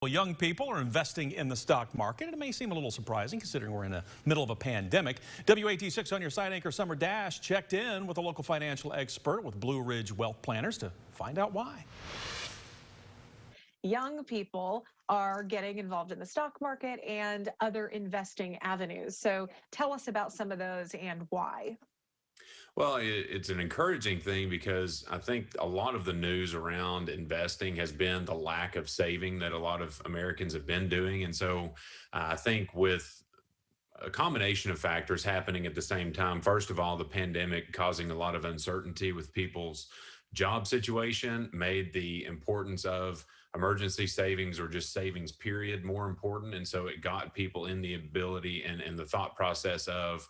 Well, young people are investing in the stock market, and it may seem a little surprising considering we're in the middle of a pandemic. WATE 6 on your side anchor Summer Dash checked in with a local financial expert with Blue Ridge Wealth Planners to find out why. Young people are getting involved in the stock market and other investing avenues. So tell us about some of those and why. Well, it's an encouraging thing because I think a lot of the news around investing has been the lack of saving that a lot of Americans have been doing. And so I think with a combination of factors happening at the same time, first of all, the pandemic causing a lot of uncertainty with people's job situation made the importance of emergency savings or just savings period more important. And so it got people in the ability and the thought process of,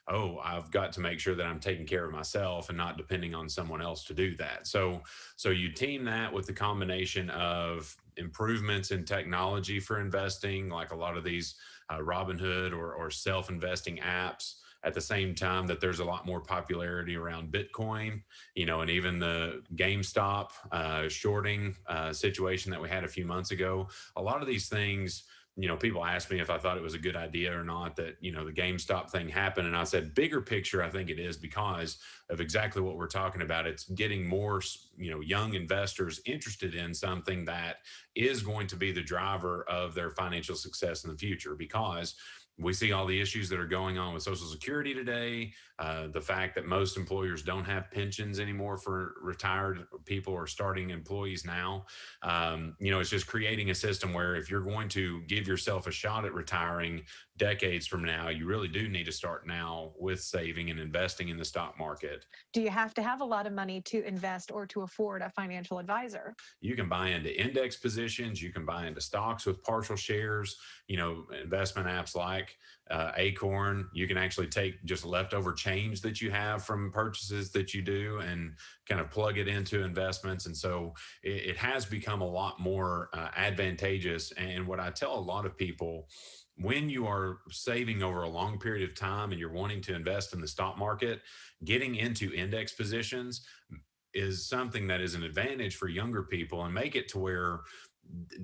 oh, I've got to make sure that I'm taking care of myself and not depending on someone else to do that. So you team that with the combination of improvements in technology for investing, like a lot of these Robinhood or self-investing apps, at the same time that there's a lot more popularity around Bitcoin, and even the GameStop shorting situation that we had a few months ago. A lot of these things, people ask me if I thought it was a good idea or not that, the GameStop thing happened. And I said, bigger picture, I think it is because of exactly what we're talking about. It's getting more, young investors interested in something that is going to be the driver of their financial success in the future, because we see all the issues that are going on with Social Security today, the fact that most employers don't have pensions anymore for retired people or starting employees now. It's just creating a system where if you're going to give yourself a shot at retiring decades from now, you really do need to start now with saving and investing in the stock market. Do you have to have a lot of money to invest or to afford a financial advisor? You can buy into index positions, you can buy into stocks with partial shares, investment apps like Acorn. You can actually take just leftover change that you have from purchases that you do and kind of plug it into investments. And so it has become a lot more advantageous. And what I tell a lot of people, when you are saving over a long period of time and you're wanting to invest in the stock market, getting into index positions is something that is an advantage for younger people, and make it to where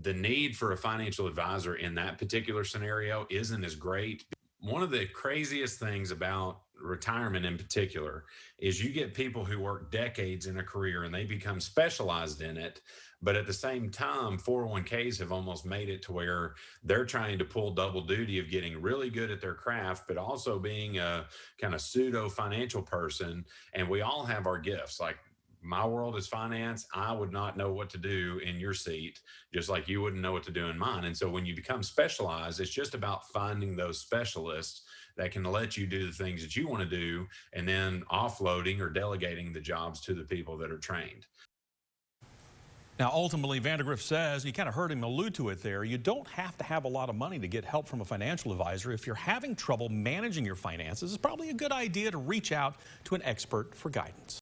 the need for a financial advisor in that particular scenario isn't as great. One of the craziest things about retirement in particular is you get people who work decades in a career and they become specialized in it. But at the same time, 401ks have almost made it to where they're trying to pull double duty of getting really good at their craft, but also being a kind of pseudo financial person. And we all have our gifts. Like, my world is finance. I would not know what to do in your seat, just like you wouldn't know what to do in mine. And so when you become specialized, it's just about finding those specialists that can let you do the things that you want to do, and then offloading or delegating the jobs to the people that are trained. Now, ultimately, Vandergriff says, you kind of heard him allude to it there, you don't have to have a lot of money to get help from a financial advisor. If you're having trouble managing your finances, it's probably a good idea to reach out to an expert for guidance.